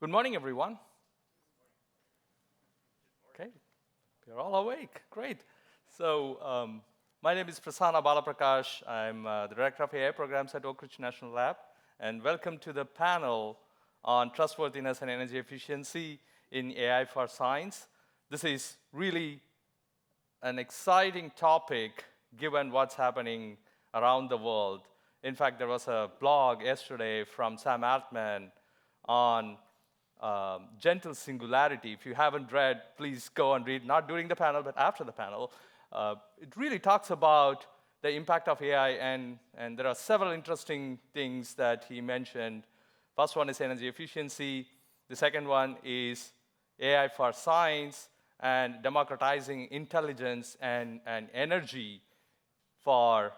Good morning, everyone. Okay, you're all awake. Great. So, my name is Prasanna Balaprakash. I'm the Director of AI Programs at Oak Ridge National Lab. And welcome to the panel on trustworthiness and energy efficiency in AIforScience. This is really an exciting topic given what's happening around the world. In fact, there was a blog yesterday from Sam Altman on gentle singularity. If you haven't read, please go and read, not during the panel, but after the panel. It really talks about the impact of AI, and there are several interesting things that he mentioned. First one is energy efficiency. The second one is AI for science and democratizing intelligence and energy for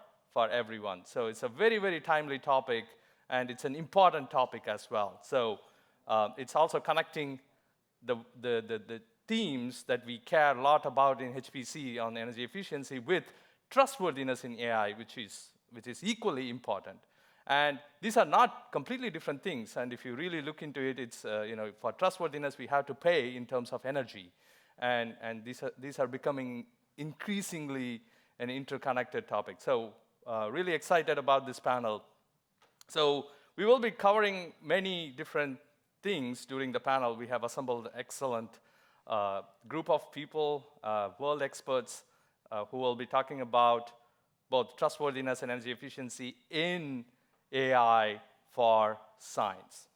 everyone. So it's a very, very timely topic, and it's an important topic as well. So it's also connecting the themes that we care a lot about in HPC on energy efficiency with trustworthiness in AI, which is equally important. And these are not completely different things. And if you really look into it, it's for trustworthiness we have to pay in terms of energy, and these are becoming increasingly an interconnected topic. So really excited about this panel. So we will be covering many different things during the panel. We have assembled an excellent group of people, world experts, who will be talking about both trustworthiness and energy efficiency in AI for science.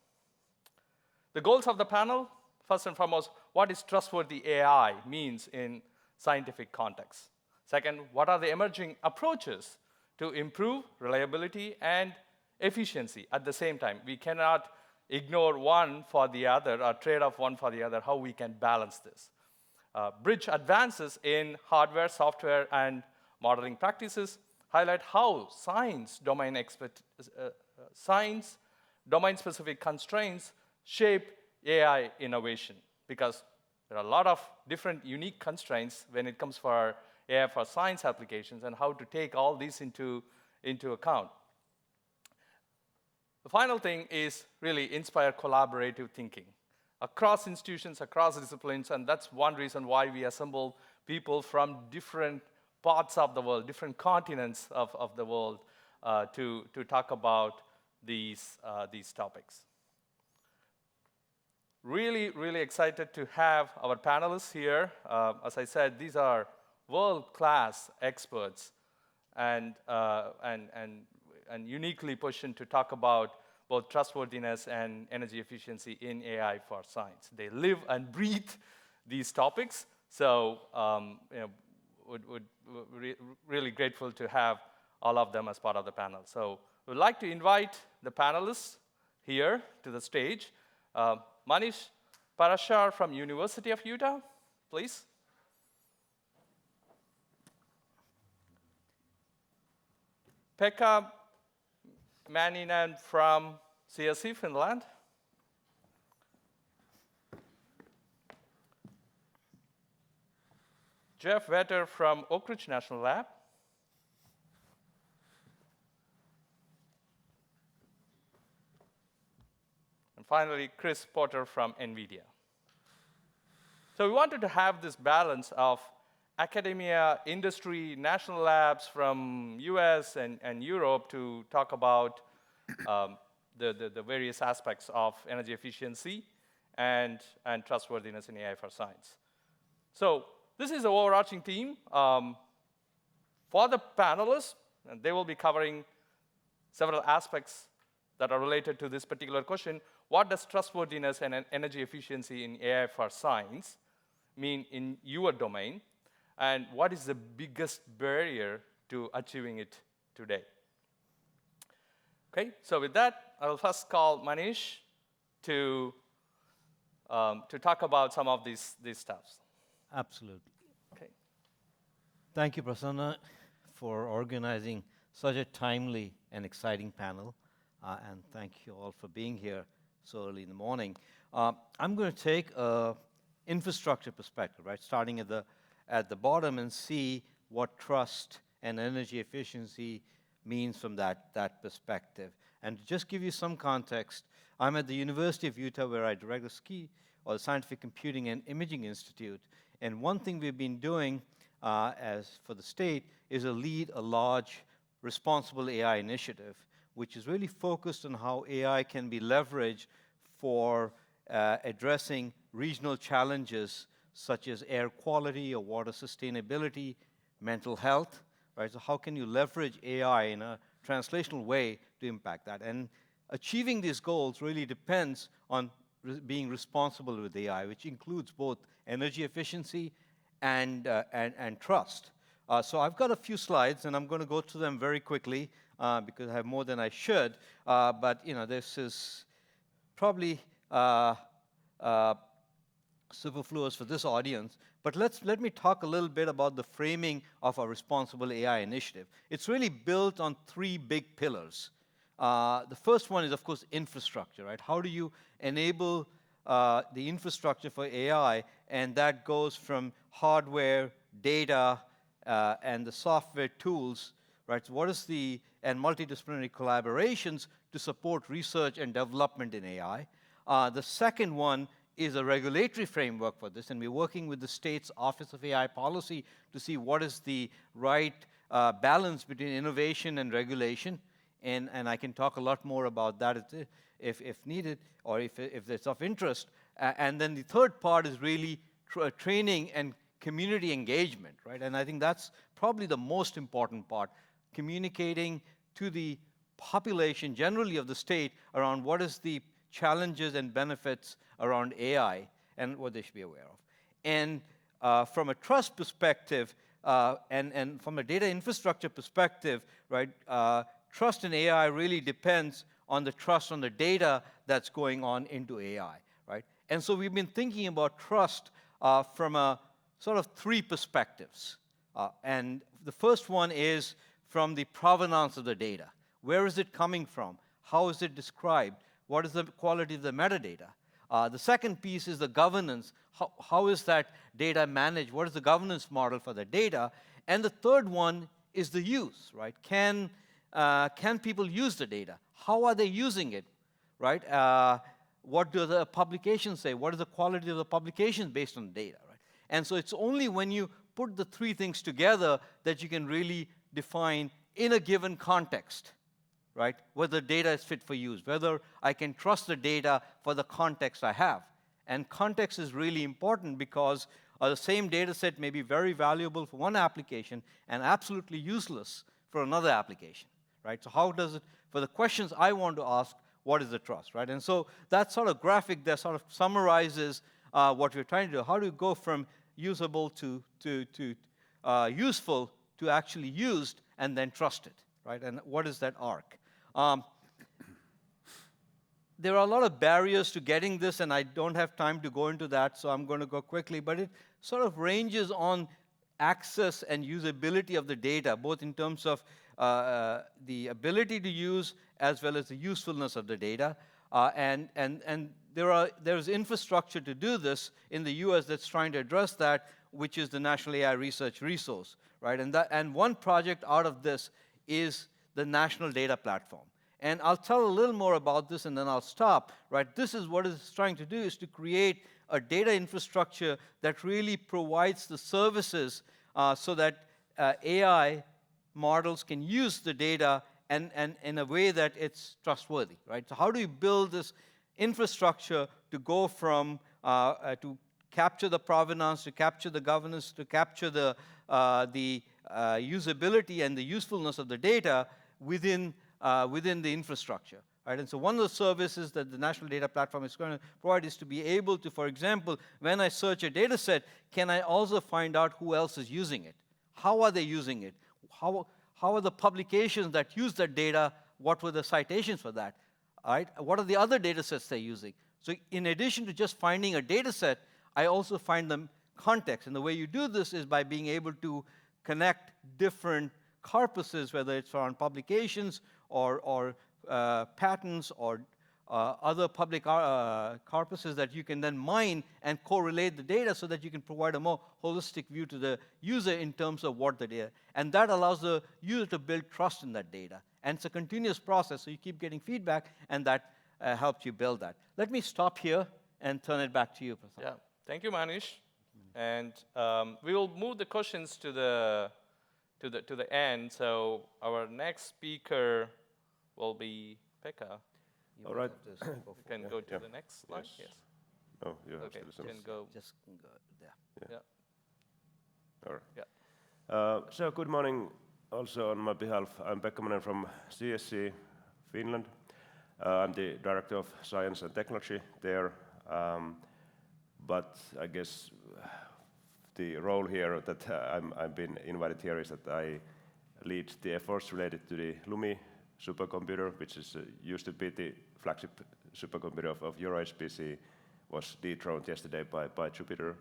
The goals of the panel, first and foremost, what is trustworthy AI means in scientific context. Second, what are the emerging approaches to improve reliability and efficiency at the same time? We cannot ignore one for the other or trade off one for the other, how we can balance this. Bridge advances in hardware, software, and modeling practices, highlight how domain-specific constraints shape AI innovation, because there are a lot of different unique constraints when it comes for AI for science applications and how to take all these into account. The final thing is really inspire collaborative thinking across institutions, across disciplines, and that's one reason why we assemble people from different parts of the world, different continents of the world, to talk about these topics. Really, really excited to have our panelists here. As I said, these are world-class experts and uniquely positioned to talk about both trustworthiness and energy efficiency in AI for science. They live and breathe these topics, so really grateful to have all of them as part of the panel. So we'd like to invite the panelists here to the stage. Manish Parashar from University of Utah, please. Pekka Manninen from CSC, Finland. Jeff Vetter from Oak Ridge National Lab. And finally, Chris Potter from NVIDIA. So we wanted to have this balance of academia, industry, national labs from US and Europe to talk about the various aspects of energy efficiency and trustworthiness in AI for science. So this is the overarching theme for the panelists, and they will be covering several aspects that are related to this particular question. What does trustworthiness and energy efficiency in AI for science mean in your domain? And what is the biggest barrier to achieving it today? Okay, so with that, I will first call Manish to talk about some of these stuffs. Absolutely. Okay. Thank you, Prasanna, for organizing such a timely and exciting panel. And thank you all for being here so early in the morning. I'm going to take an infrastructure perspective, right, starting at the bottom and see what trust and energy efficiency means from that perspective. And to just give you some context, I'm at the University of Utah where I direct the SCI, or the Scientific Computing and Imaging Institute. And one thing we've been doing as for the state is lead a large responsible AI initiative, which is really focused on how AI can be leveraged for addressing regional challenges such as air quality or water sustainability, mental health, right? So how can you leverage AI in a translational way to impact that? And achieving these goals really depends on being responsible with AI, which includes both energy efficiency and trust. So I've got a few slides, and I'm going to go through them very quickly because I have more than I should. But this is probably superfluous for this audience. But let me talk a little bit about the framing of our responsible AI initiative. It's really built on three big pillars. The first one is, of course, infrastructure, right? How do you enable the infrastructure for AI? And that goes from hardware, data, and the software tools, right? So what is and multidisciplinary collaborations to support research and development in AI. The second one is a regulatory framework for this, and we're working with the state's Office of AI Policy to see what is the right balance between innovation and regulation. And I can talk a lot more about that if needed, or if it's of interest. And then the third part is really training and community engagement, right? And I think that's probably the most important part, communicating to the population generally of the state around what is the challenges and benefits around AI and what they should be aware of. And from a trust perspective and from a data infrastructure perspective, right, trust in AI really depends on the trust on the data that's going on into AI, right? And so we've been thinking about trust from a sort of three perspectives. And the first one is from the provenance of the data. Where is it coming from? How is it described? What is the quality of the metadata? The second piece is the governance. How is that data managed? What is the governance model for the data? And the third one is the use, right? Can people use the data? How are they using it, right? What do the publications say? What is the quality of the publications based on the data, right? And so it's only when you put the three things together that you can really define in a given context, right, whether data is fit for use, whether I can trust the data for the context I have. And context is really important because the same data set may be very valuable for one application and absolutely useless for another application, right? So how does it, for the questions I want to ask, what is the trust, right? And so that sort of graphic that sort of summarizes what we're trying to do. How do you go from usable to useful to actually used and then trusted, right? And what is that arc? There are a lot of barriers to getting this, and I don't have time to go into that, so I'm going to go quickly. But it sort of ranges on access and usability of the data, both in terms of the ability to use as well as the usefulness of the data. And there's infrastructure to do this in the US that's trying to address that, which is the National AI Research Resource, right? And one project out of this is the National Data Platform. And I'll tell a little more about this and then I'll stop, right? This is what it's trying to do, is to create a data infrastructure that really provides the services so that AI models can use the data and in a way that it's trustworthy, right? So how do you build this infrastructure to go from to capture the provenance, to capture the governance, to capture the usability and the usefulness of the data within the infrastructure, right? And so one of the services that the National Data Platform is going to provide is to be able to, for example, when I search a data set, can I also find out who else is using it? How are they using it? How are the publications that use that data? What were the citations for that? All right? What are the other data sets they're using? So in addition to just finding a data set, I also find them context. And the way you do this is by being able to connect different corpuses, whether it's on publications or patents or other public corpuses that you can then mine and correlate the data so that you can provide a more holistic view to the user in terms of what the data. And that allows the user to build trust in that data. And it's a continuous process, so you keep getting feedback, and that helps you build that. Let me stop here and turn it back to you, Prasanna. Yeah, thank you, Manish. And we will move the questions to the end. So our next speaker will be Pekka. All right. You can go to the next slide. Yes. Oh, you have Okay, still you can go. Just go there. Yeah. All right. Yeah. So good morning also on my behalf. I'm Pekka Monen from CSC, Finland. I'm the Director of Science and Technology there. But I guess the role here that I've been invited here is that I lead the efforts related to the LUMI supercomputer, which is used to be the flagship supercomputer of EuroHPC, was dethroned yesterday by Jupyter.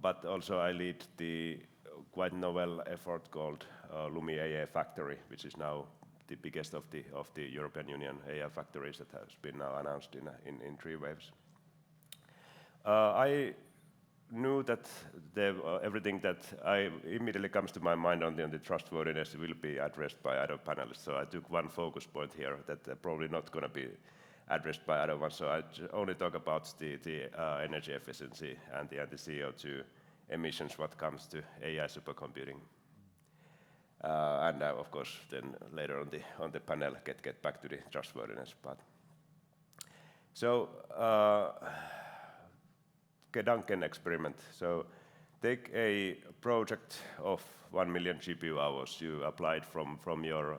But also I lead the quite novel effort called LUMI AI Factory, which is now the biggest of the European Union AI factories that has been now announced in 3 waves. I knew that everything that immediately comes to my mind on the trustworthiness will be addressed by other panelists. So I took one focus point here that probably not going to be addressed by other ones. So I only talk about the energy efficiency and the CO2 emissions what comes to AI supercomputing. And of course, then later on the panel get back to the trustworthiness part. So Gedanken experiment. So take a project of 1 million GPU hours you applied from your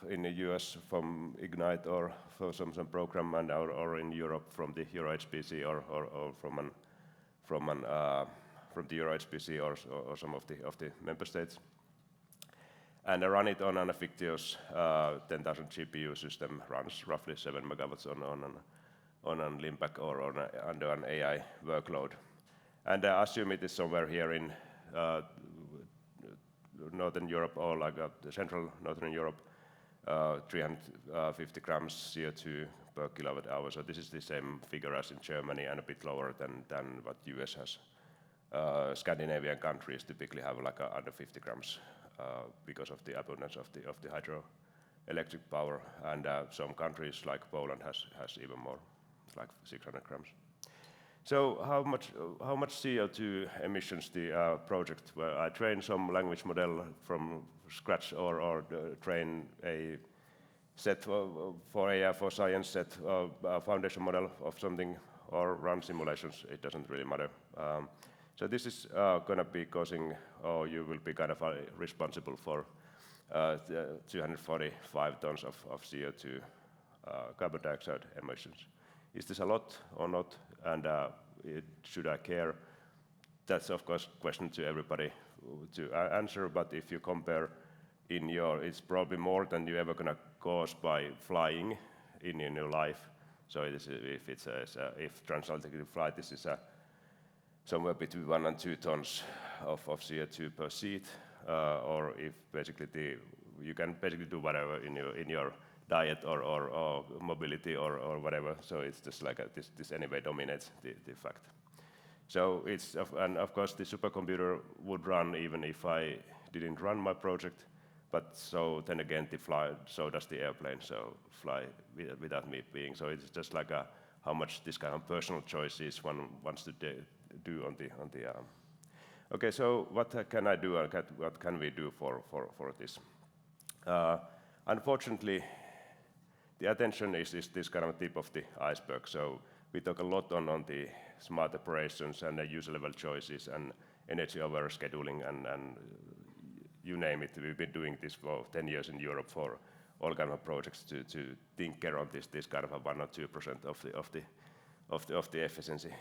in the US from Ignite or for some program and or in Europe from the EuroHPC or from the EuroHPC or some of the member states, and run it on an fictitious 10,000 GPU system, runs roughly 7 megawatts on an Limpac or under an AI workload, and assume it is somewhere here in Northern Europe or like the central Northern Europe, 350 grams CO2 per kilowatt hour. So this is the same figure as in Germany and a bit lower than what US has. Scandinavian countries typically have like under 50 grams because of the abundance of the hydroelectric power, and some countries like Poland has even more, like 600 grams. So how much CO2 emissions the project? Well, I train some language model from scratch or train a set for AIforScience set a foundation model of something or run simulations. It doesn't really matter. So this is going to be causing, or you will be kind of responsible for 245 tons of CO2 carbon dioxide emissions. Is this a lot or not? And should I care? That's of course a question to everybody to answer. But if you compare it's probably more than you ever gonna cause by flying in your life. So it is, if transatlantic flight, this is somewhere between 1 and 2 tons of CO2 per seat, or if basically you can basically do whatever in your diet or mobility or whatever. So it's just like this anyway dominates the fact. So and of course the supercomputer would run even if I didn't run my project. But so then again, so does the airplane, so fly without me being. So it's just like how much this kind of personal choices one wants to do on the. Okay, so what can I do and what can we do for this? Unfortunately, the attention is this kind of tip of the iceberg. So we talk a lot on the smart operations and the user level choices and energy over scheduling and you name it. We've been doing this for 10 years in Europe for all kind of projects to tinker on this kind of a 1 or 2% of the efficiency.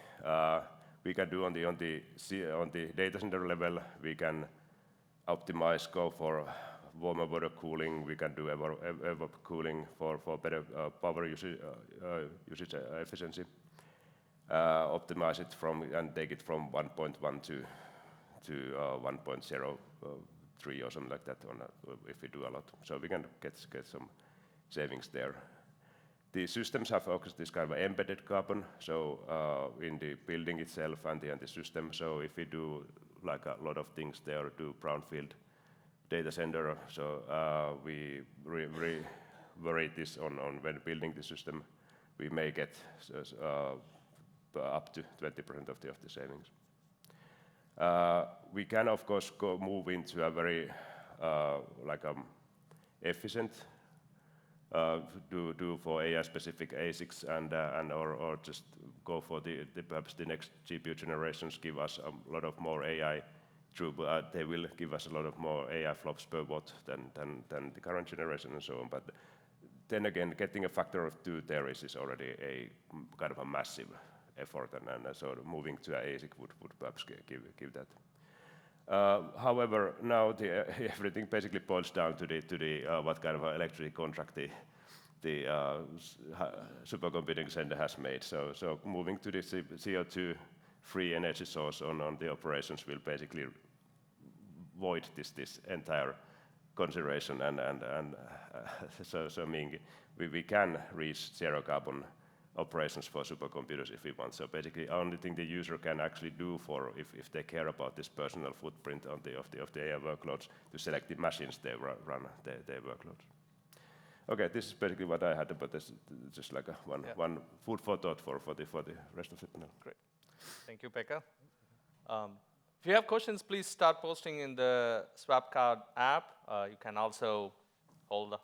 We can do on the data center level. We can optimize, go for warmer water cooling. We can do evap cooling for better power usage efficiency. Optimize it and take it from 1.1 to 1.0 3 or something like that if we do a lot. So we can get some savings there. The systems have focused this kind of embedded carbon, so in the building itself and the system. So if we do like a lot of things there, do brownfield data center, so we worry this on when building the system, we may get up to 20% of the savings. We can of course move into a very efficient do for AI specific ASICs and or just go for the perhaps the next GPU generations give us a lot of more AI throughput. They will give us a lot of more AI flops per watt than the current generation and so on. But then again, getting a factor of 2 there is already a kind of a massive effort, and so moving to an ASIC would perhaps give that. However, now everything basically boils down to the what kind of electricity contract the supercomputing center has made. So moving to the CO2-free energy source on the operations will basically void this entire consideration, and so meaning we can reach zero carbon operations for supercomputers if we want. So basically, the only thing the user can actually do for if they care about this personal footprint of the AI workloads, to select the machines they run their workloads. Okay, this is basically what I had, but this is just like one food for thought for the rest of it now. Great. Thank you, Pekka. If you have questions, please start posting in the Swapcard app. You can also hold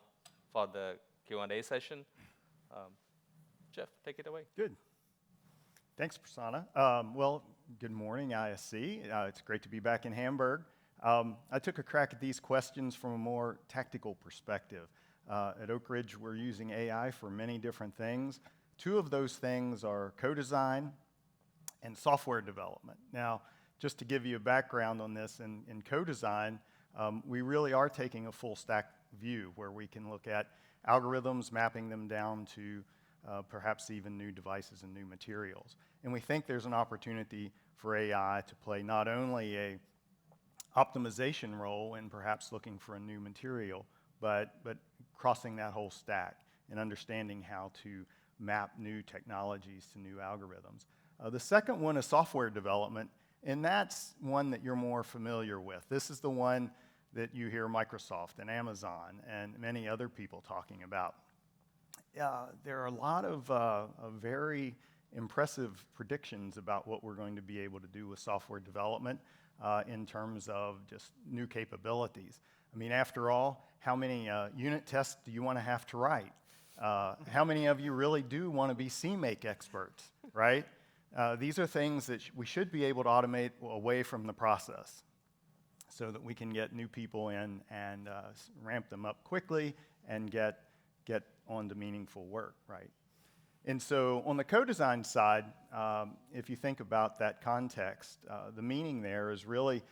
for the Q&A session. Jeff, take it away. Good. Thanks, Prasanna. Well, good morning, ISC. It's great to be back in Hamburg. I took a crack at these questions from a more tactical perspective. At Oak Ridge, we're using AI for many different things. 2 of those things are co-design and software development. Now, just to give you a background on this, in co-design, we really are taking a full stack view where we can look at algorithms, mapping them down to perhaps even new devices and new materials. And we think there's an opportunity for AI to play not only a optimization role in perhaps looking for a new material, but crossing that whole stack and understanding how to map new technologies to new algorithms. The second one is software development, and that's one that you're more familiar with. This is the one that you hear Microsoft and Amazon and many other people talking about. There are a lot of very impressive predictions about what we're going to be able to do with software development in terms of just new capabilities. I mean, after all, how many unit tests do you want to have to write? How many of you really do want to be CMake experts, right? These are things that we should be able to automate away from the process so that we can get new people in and ramp them up quickly and get on to meaningful work, right? And so on the co-design side, if you think about that context, the meaning there is really,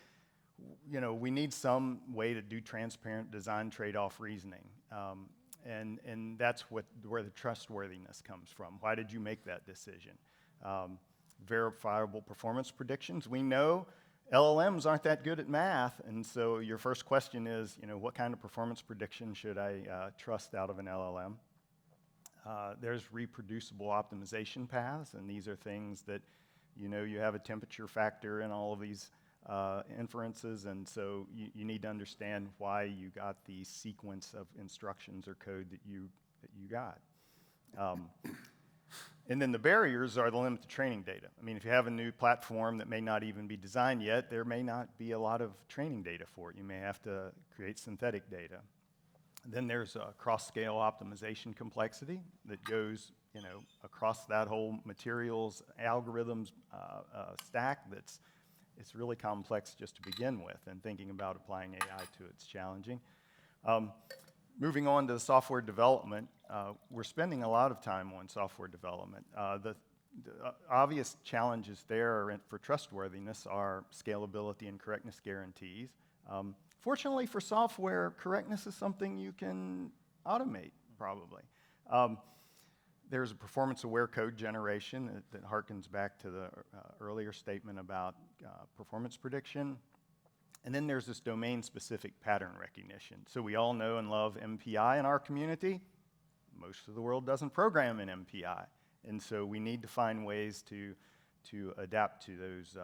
we need some way to do transparent design trade-off reasoning. And that's where the trustworthiness comes from. Why did you make that decision? Verifiable performance predictions. We know LLMs aren't that good at math, and so your first question is, what kind of performance prediction should I trust out of an LLM? There's reproducible optimization paths, and these are things that, you have a temperature factor in all of these inferences, and so you need to understand why you got the sequence of instructions or code that you got. And then the barriers are the limited training data. I mean, if you have a new platform that may not even be designed yet, there may not be a lot of training data for it. You may have to create synthetic data. Then there's a cross-scale optimization complexity that goes, across that whole materials algorithms stack. It's really complex just to begin with, and thinking about applying AI to it's challenging. Moving on to the software development, we're spending a lot of time on software development. The obvious challenges there for trustworthiness are scalability and correctness guarantees. Fortunately for software, correctness is something you can automate, probably. There's a performance-aware code generation that harkens back to the earlier statement about performance prediction. And then there's this domain-specific pattern recognition. So we all know and love MPI in our community. Most of the world doesn't program in MPI. And so we need to find ways to adapt to those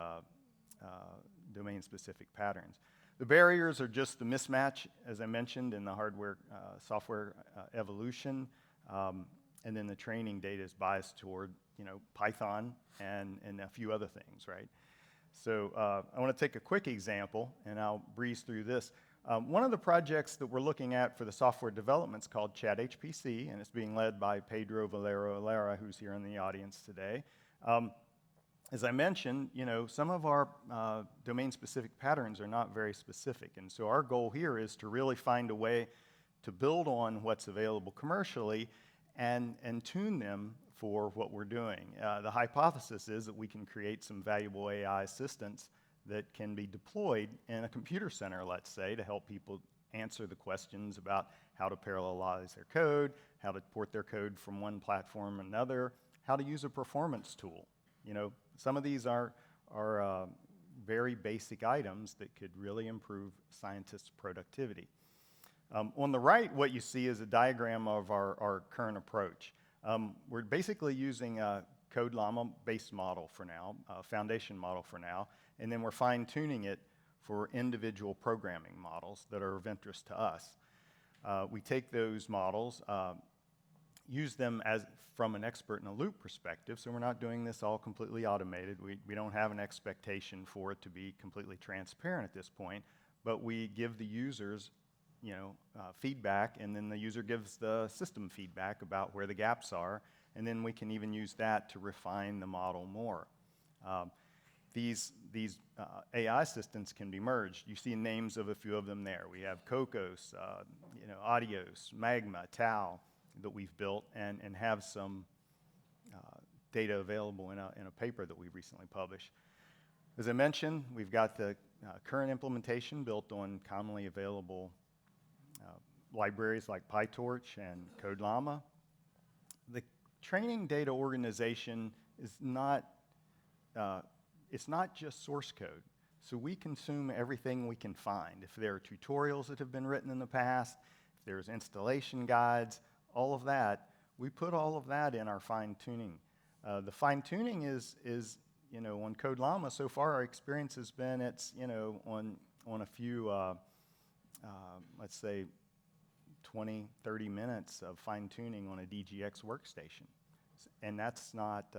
domain-specific patterns. The barriers are just the mismatch, as I mentioned, in the hardware-software evolution. And then the training data is biased toward, Python and a few other things, right? So I want to take a quick example, and I'll breeze through this. One of the projects that we're looking at for the software development is called ChatHPC, and it's being led by Pedro Valero-Alara, who's here in the audience today. As I mentioned, some of our domain-specific patterns are not very specific, and so our goal here is to really find a way to build on what's available commercially and tune them for what we're doing. The hypothesis is that we can create some valuable AI assistants that can be deployed in a computer center, let's say, to help people answer the questions about how to parallelize their code, how to port their code from one platform to another, how to use a performance tool. Some of these are very basic items that could really improve scientists' productivity. On the right, what you see is a diagram of our current approach. We're basically using a CodeLlama-based model for now, a foundation model for now, and then we're fine-tuning it for individual programming models that are of interest to us. We take those models, use them from an expert-in-a-loop perspective, so we're not doing this all completely automated. We don't have an expectation for it to be completely transparent at this point, but we give the users feedback, and then the user gives the system feedback about where the gaps are, and then we can even use that to refine the model more. These AI assistants can be merged. You see names of a few of them there. We have Cocos, Audios, Magma, Tau that we've built and have some data available in a paper that we recently published. As I mentioned, we've got the current implementation built on commonly available libraries like PyTorch and CodeLlama. The training data organization is not just source code. So we consume everything we can find. If there are tutorials that have been written in the past, if there's installation guides, all of that, we put all of that in our fine-tuning. The fine-tuning is on CodeLlama, so far our experience has been on a few, let's say, 20, 30 minutes of fine-tuning on a DGX workstation. And that's not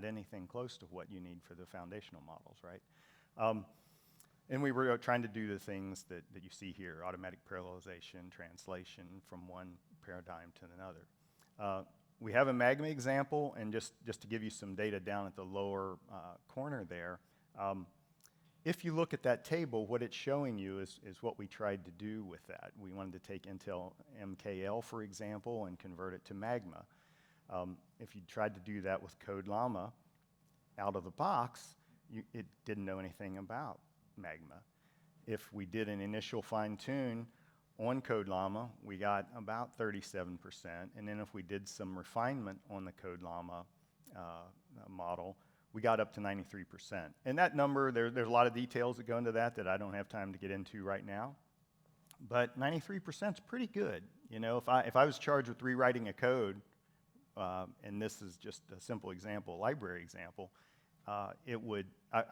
anything close to what you need for the foundational models, right? And we were trying to do the things that you see here, automatic parallelization, translation from one paradigm to another. We have a Magma example, and just to give you some data down at the lower corner there, if you look at that table, what it's showing you is what we tried to do with that. We wanted to take Intel MKL, for example, and convert it to Magma. If you tried to do that with CodeLlama out of the box, it didn't know anything about Magma. If we did an initial fine-tune on CodeLlama, we got about 37%, and then if we did some refinement on the CodeLlama model, we got up to 93%. And that number, there's a lot of details that go into that I don't have time to get into right now. But 93% is pretty good. If I was charged with rewriting a code, and this is just a simple example, library example, I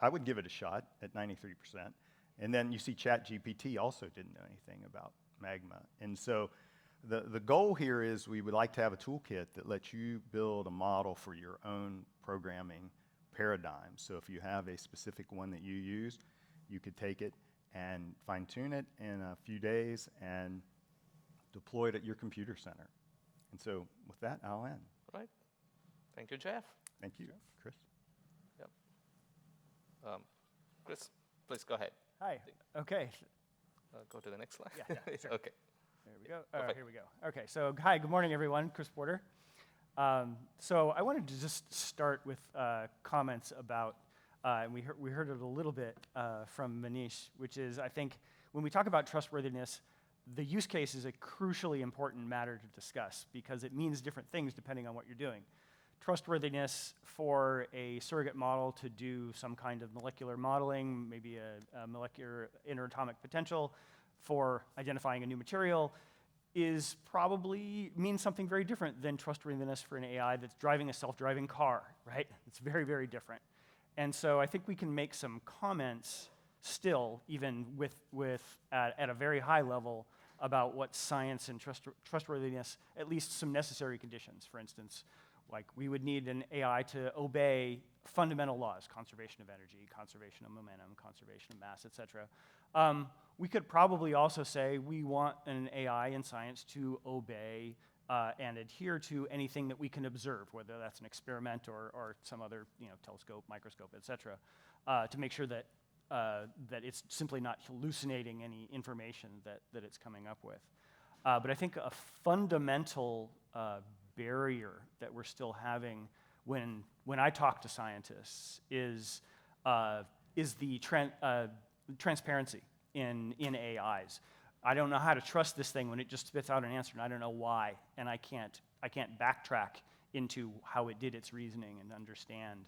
would give it a shot at 93%. And then you see ChatGPT also didn't know anything about Magma. And so the goal here is we would like to have a toolkit that lets you build a model for your own programming paradigm. So if you have a specific one that you use, you could take it and fine-tune it in a few days and deploy it at your computer center. And so with that, I'll end. All right. Thank you, Jeff. Thank you, Chris. Yep. Chris, please go ahead. Hi. Okay. Go to the next slide. Yeah, sure. Okay. There we go. Perfect. Here we go. Okay. So, hi. Good morning, everyone. Chris Porter. So, I wanted to just start with comments about, and we heard it a little bit from Manish, which is, I think, when we talk about trustworthiness, the use case is a crucially important matter to discuss because it means different things depending on what you're doing. trustworthiness for a surrogate model to do some kind of molecular modeling, maybe a molecular interatomic potential for identifying a new material, is probably means something very different than trustworthiness for an AI that's driving a self-driving car, right? It's very, very different. And so I think we can make some comments still, even at a very high level, about what science and trustworthiness, at least some necessary conditions. For instance, like we would need an AI to obey fundamental laws, conservation of energy, conservation of momentum, conservation of mass, et cetera. We could probably also say we want an AI in science to obey and adhere to anything that we can observe, whether that's an experiment or some other telescope, microscope, et cetera, to make sure that that it's simply not hallucinating any information that it's coming up with. But I think a fundamental barrier that we're still having when I talk to scientists is the transparency in AIs. I don't know how to trust this thing when it just spits out an answer, and I don't know why, and I can't backtrack into how it did its reasoning and understand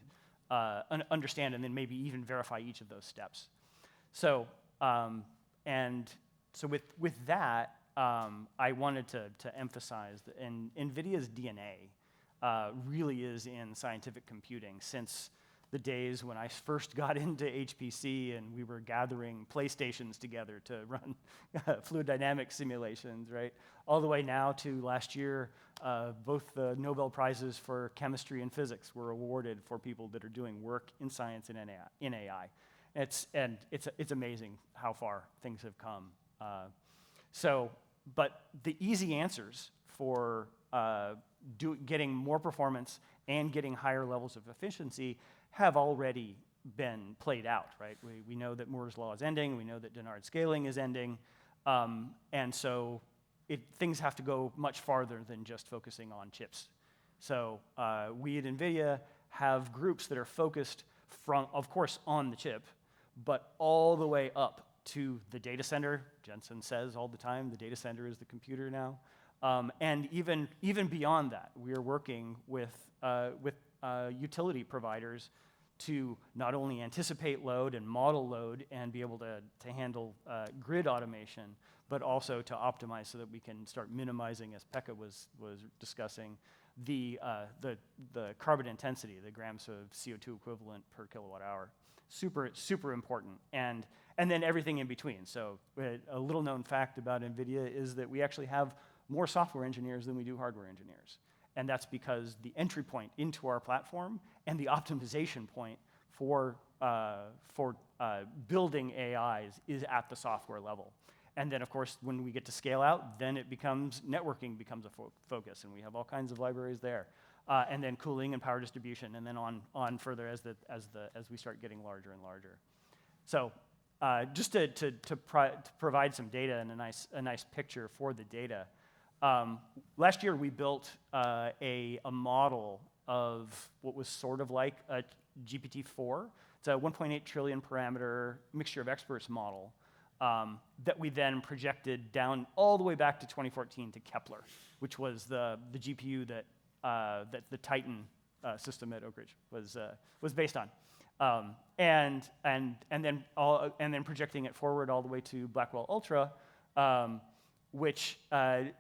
and then maybe even verify each of those steps. So with that, I wanted to emphasize that NVIDIA's DNA really is in scientific computing since the days when I first got into HPC and we were gathering PlayStations together to run fluid dynamics simulations, right? All the way now to last year, both the Nobel Prizes for chemistry and physics were awarded for people that are doing work in science and in AI. It's amazing how far things have come. But the easy answers for getting more performance and getting higher levels of efficiency have already been played out, right? We know that Moore's law is ending. We know that Dennard scaling is ending. And so things have to go much farther than just focusing on chips. So we at NVIDIA have groups that are focused from, of course, on the chip, but all the way up to the data center. Jensen says all the time, the data center is the computer now. And even beyond that, we are working with utility providers to not only anticipate load and model load and be able to handle grid automation, but also to optimize so that we can start minimizing, as Pekka was discussing, the carbon intensity, the grams of CO2 equivalent per kilowatt hour. Super important. And then everything in between. So a little known fact about NVIDIA is that we actually have more software engineers than we do hardware engineers. And that's because the entry point into our platform and the optimization point for building AIs is at the software level. And then, of course, when we get to scale out, then networking becomes a focus, and we have all kinds of libraries there. And then cooling and power distribution, and then on further as we start getting larger and larger. So just to provide some data and a nice picture for the data. Last year, we built a model of what was sort of like a GPT-4. It's a 1.8 trillion parameter mixture of experts model that we then projected down all the way back to 2014 to Kepler, which was the GPU that the Titan system at Oak Ridge was based on, and then projecting it forward all the way to Blackwell Ultra. Which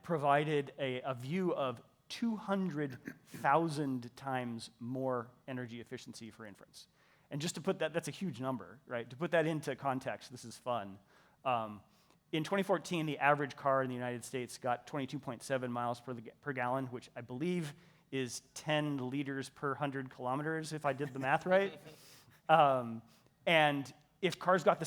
provided a view of 200,000 times more energy efficiency for inference. And just to put that's a huge number, right? To put that into context, this is fun. In 2014, the average car in the United States got 22.7 miles per gallon, which I believe is 10 liters per 100 kilometers, if I did the math right. And if cars got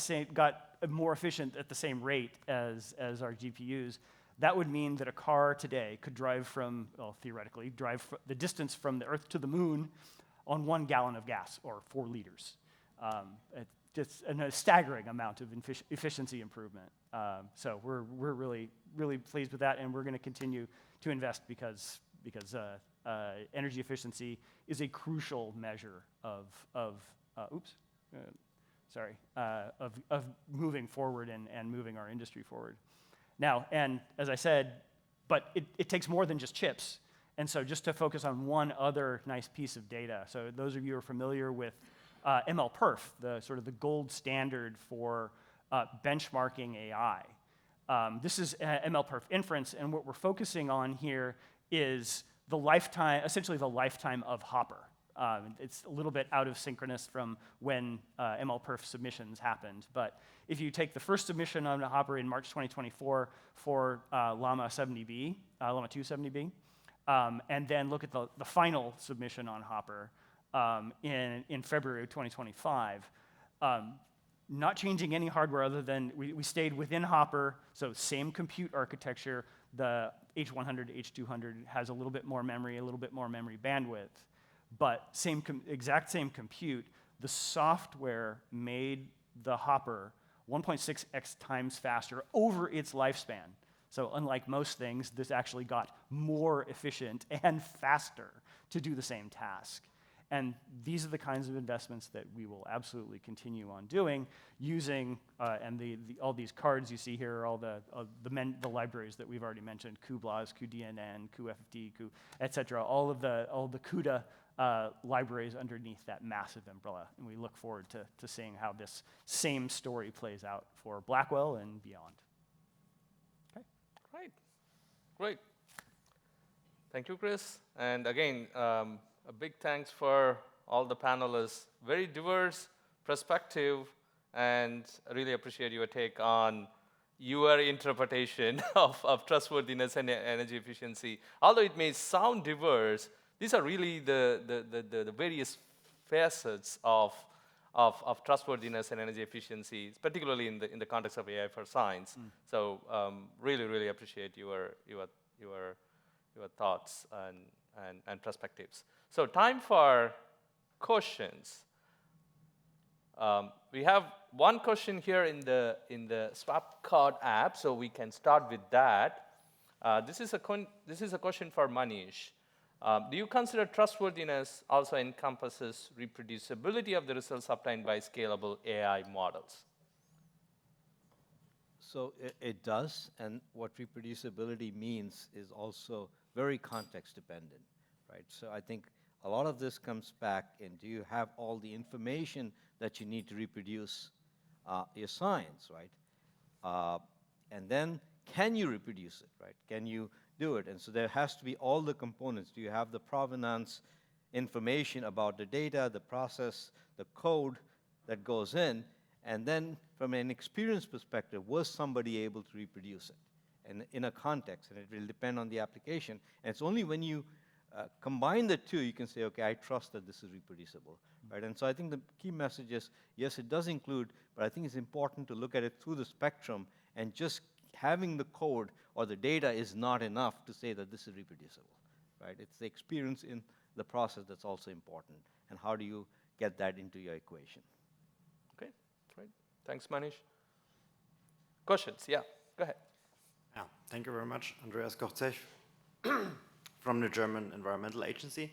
more efficient at the same rate as our GPUs, that would mean that a car today could theoretically drive the distance from the Earth to the Moon on 1 gallon of gas, or 4 liters. It's a staggering amount of efficiency improvement. So we're really, really pleased with that, and we're going to continue to invest because energy efficiency is a crucial measure of moving forward and moving our industry forward. Now, and as I said, but it takes more than just chips. And so just to focus on one other nice piece of data, so those of you who are familiar with MLPerf, the sort of the gold standard for benchmarking AI. This is MLPerf inference, and what we're focusing on here is the lifetime, essentially the lifetime of Hopper. It's a little bit out of synchronous from when MLPerf submissions happened, but if you take the first submission on Hopper in March 2024 for Llama 70B, Llama 2 70B, and then look at the final submission on Hopper in February of 2025, not changing any hardware other than we stayed within Hopper, so same compute architecture. The H100, H200 has a little bit more memory, a little bit more memory bandwidth, but exact same compute. The software made the Hopper 1.6x times faster over its lifespan. So unlike most things, this actually got more efficient and faster to do the same task. And these are the kinds of investments that we will absolutely continue on doing using, and all these cards you see here are all the libraries that we've already mentioned, cuBLAS, cuDNN, cuFFT, et cetera, all the CUDA libraries underneath that massive umbrella. And we look forward to seeing how this same story plays out for Blackwell and beyond. Okay. Great. Thank you, Chris. And again, a big thanks for all the panelists. Very diverse perspective, and I really appreciate your take on your interpretation of trustworthiness and energy efficiency. Although it may sound diverse, these are really the various facets of trustworthiness and energy efficiency, particularly in the context of AIforScience. So really appreciate your thoughts and perspectives. So time for questions. We have one question here in the swap card app, so we can start with that. This is a question for Manish. Do you consider trustworthiness also encompasses reproducibility of the results obtained by scalable AI models? So it does, and what reproducibility means is also very context dependent, right? So I think a lot of this comes back in, do you have all the information that you need to reproduce your science, right? And then can you reproduce it, right? Can you do it? And so there has to be all the components. Do you have the provenance information about the data, the process, the code that goes in? And then from an experience perspective, was somebody able to reproduce it? And in a context, and it will depend on the application. And it's only when you combine the two, you can say, okay, I trust that this is reproducible, right? And so I think the key message is, yes, it does include, but I think it's important to look at it through the spectrum, and just having the code or the data is not enough to say that this is reproducible, right? It's the experience in the process that's also important, and how do you get that into your equation? Okay, great. Thanks, Manish. Questions? Yeah, go ahead. Yeah, thank you very much, Andreas Korzech from the German Environmental Agency.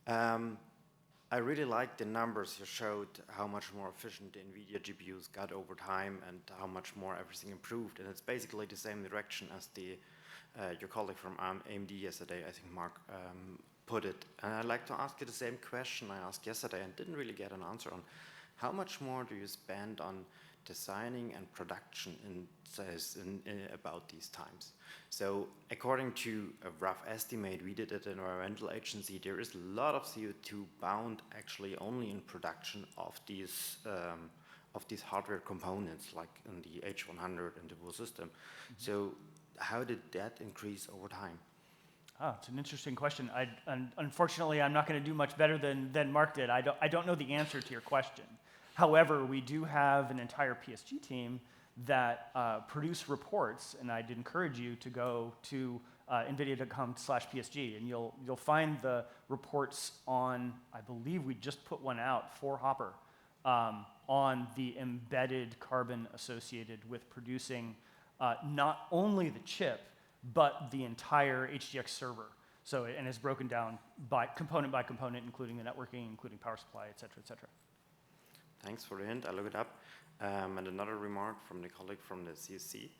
I really like the numbers you showed, how much more efficient the NVIDIA GPUs got over time and how much more everything improved. And it's basically the same direction as your colleague from AMD yesterday, I think Mark, put it. And I'd like to ask you the same question I asked yesterday and didn't really get an answer on. How much more do you spend on designing and production about these times? So according to a rough estimate we did at the Environmental Agency, there is a lot of CO2 bound actually only in production of these hardware components, like in the H100 and the whole system. So how did that increase over time? Oh, it's an interesting question. Unfortunately, I'm not going to do much better than Mark did. I don't know the answer to your question. However, we do have an entire PSG team that produce reports, and I'd encourage you to go to nvidia.com/PSG, and you'll find the reports on, I believe we just put one out for Hopper, on the embedded carbon associated with producing not only the chip, but the entire HGX server. So, and it's broken down by component, including the networking, including power supply, et cetera, et cetera. Thanks for the hint. I'll look it up. And another remark from the colleague from the CSC.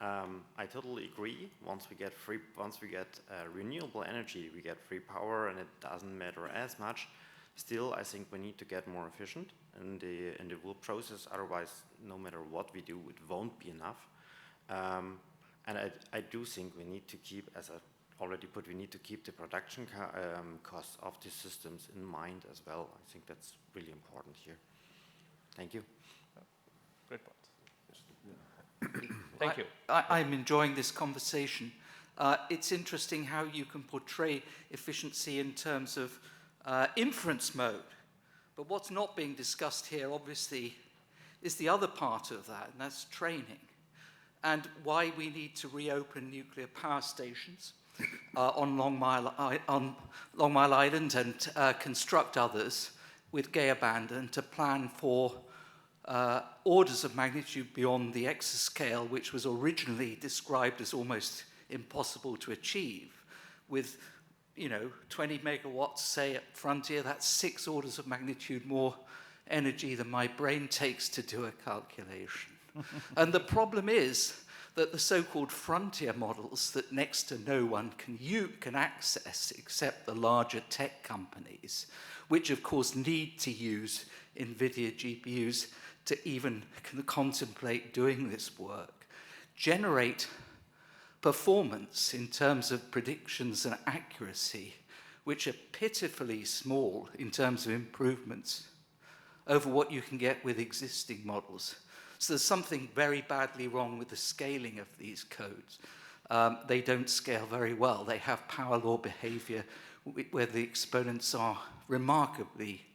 I totally agree. Once we get renewable energy, we get free power, and it doesn't matter as much. Still, I think we need to get more efficient in the wool process. Otherwise, no matter what we do, it won't be enough. And I do think we need to keep, as I already put, we need to keep the production costs of these systems in mind as well. I think that's really important here. Thank you. Great point. Thank you. I'm enjoying this conversation. It's interesting how you can portray efficiency in terms of inference mode. But what's not being discussed here, obviously, is the other part of that, and that's training. And why we need to reopen nuclear power stations on Long Mile Island and construct others with gay abandon to plan for orders of magnitude beyond the exascale, which was originally described as almost impossible to achieve. With 20 megawatts, say, at Frontier, that's 6 orders of magnitude more energy than my brain takes to do a calculation. And the problem is that the so-called frontier models that next to no one can access except the larger tech companies, which of course need to use NVIDIA GPUs to even contemplate doing this work, generate performance in terms of predictions and accuracy, which are pitifully small in terms of improvements over what you can get with existing models. So there's something very badly wrong with the scaling of these codes. They don't scale very well. They have power law behavior where the exponents are remarkably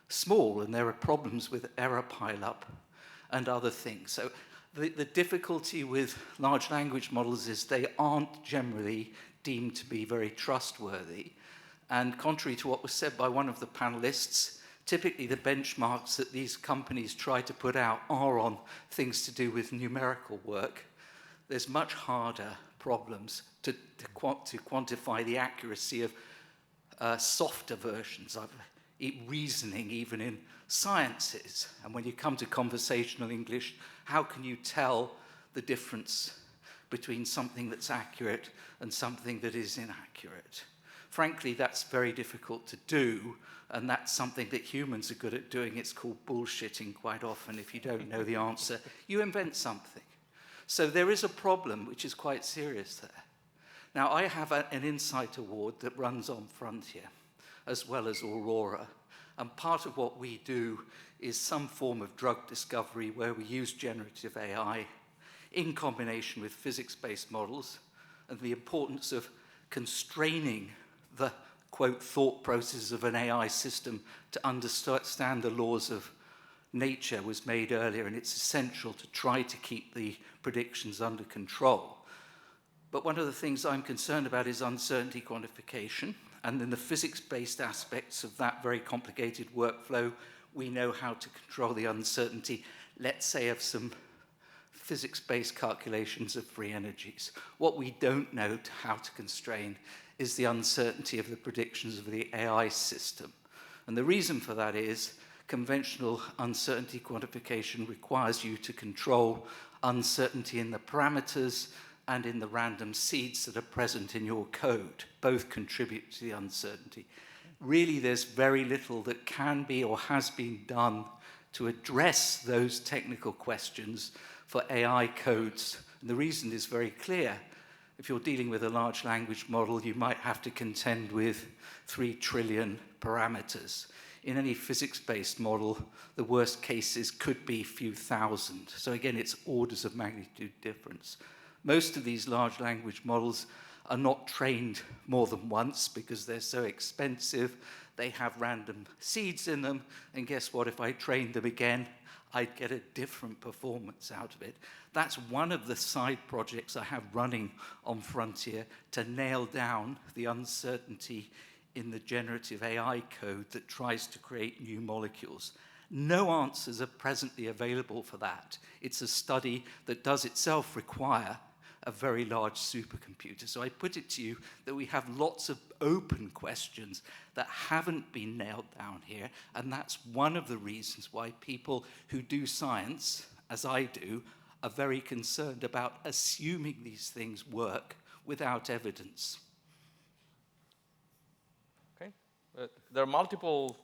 small, and there are problems with error pileup and other things. So the difficulty with large language models is they aren't generally deemed to be very trustworthy. And contrary to what was said by one of the panelists, typically the benchmarks that these companies try to put out are on things to do with numerical work. There's much harder problems to quantify the accuracy of softer versions of reasoning, even in sciences. And when you come to conversational English, how can you tell the difference between something that's accurate and something that is inaccurate? Frankly, that's very difficult to do, and that's something that humans are good at doing. It's called bullshitting quite often. If you don't know the answer, you invent something. So there is a problem which is quite serious there. Now, I have an Insight Award that runs on Frontier, as well as Aurora. And part of what we do is some form of drug discovery where we use generative AI in combination with physics-based models, and the importance of constraining the, quote, thought process of an AI system to understand the laws of nature was made earlier, and it's essential to try to keep the predictions under control. But one of the things I'm concerned about is uncertainty quantification, and in the physics-based aspects of that very complicated workflow, we know how to control the uncertainty, let's say, of some physics-based calculations of free energies. What we don't know how to constrain is the uncertainty of the predictions of the AI system. And the reason for that is conventional uncertainty quantification requires you to control uncertainty in the parameters and in the random seeds that are present in your code. Both contribute to the uncertainty. Really, there's very little that can be or has been done to address those technical questions for AI codes. And the reason is very clear. If you're dealing with a large language model, you might have to contend with 3 trillion parameters. In any physics-based model, the worst cases could be a few thousand. So again, it's orders of magnitude difference. Most of these large language models are not trained more than once because they're so expensive. They have random seeds in them, and guess what? If I trained them again, I'd get a different performance out of it. That's one of the side projects I have running on Frontier to nail down the uncertainty in the generative AI code that tries to create new molecules. No answers are presently available for that. It's a study that does itself require a very large supercomputer. So I put it to you that we have lots of open questions that haven't been nailed down here, and that's one of the reasons why people who do science, as I do, are very concerned about assuming these things work without evidence. Okay. There are multiple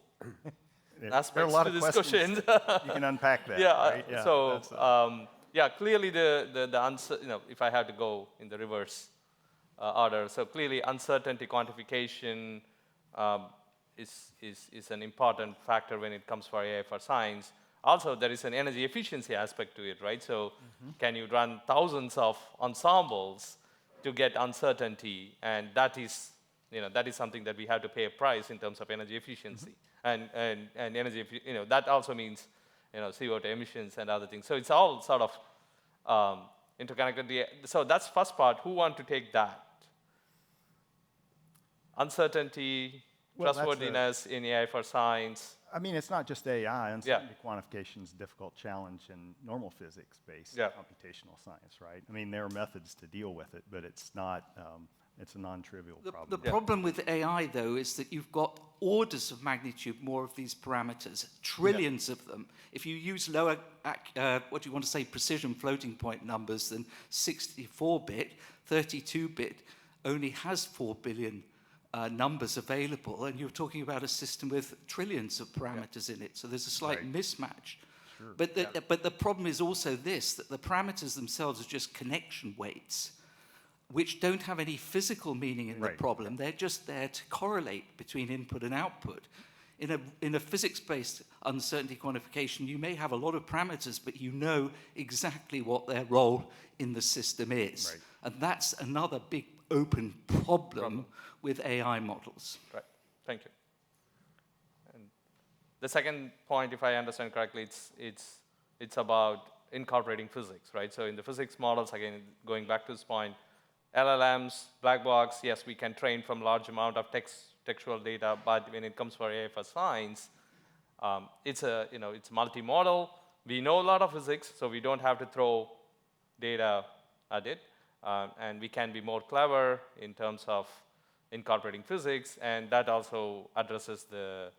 There are a aspects lot to of this questions. question. You can unpack that, Yeah. right? Yeah. Clearly, the answer. If I had to go in the reverse order, so clearly, uncertainty quantification is an important factor when it comes for AI for science. Also, there is an energy efficiency aspect to it, right? So, can you run thousands of ensembles to get uncertainty, and that is something that we have to pay a price in terms of energy efficiency, and energy, that also means, CO2 emissions and other things. So it's all sort of interconnected. So that's first part. Who want to take that? Uncertainty, Well, trustworthiness in AI for science. I mean, it's not just AI. Uncertainty quantification is a difficult challenge in normal physics-based computational science, right? I mean, there are methods to deal with it, but it's not. It's a non-trivial problem. The problem with AI, though, is that you've got orders of magnitude more of these parameters, trillions of them. If you use lower, what do you want to say, precision floating point numbers than 64-bit, 32-bit only has 4 billion numbers available, and you're talking about a system with trillions of parameters in it, so there's a slight mismatch. Sure. But the problem is also this, that the parameters themselves are just connection weights, which don't have any physical meaning in the problem. They're just there to correlate between input and output. In a physics-based uncertainty quantification, you may have a lot of parameters, but you know exactly what their role in the system is. Right. And that's another big open problem with AI models. Right. Thank you. And the second point, if I understand correctly, it's about incorporating physics, right? So in the physics models, again, going back to this point, LLMs, black box, yes, we can train from large amount of textual data, but when it comes for AI for science, it's multimodal. We know a lot of physics, so we don't have to throw data at it, and we can be more clever in terms of incorporating physics, and that also addresses the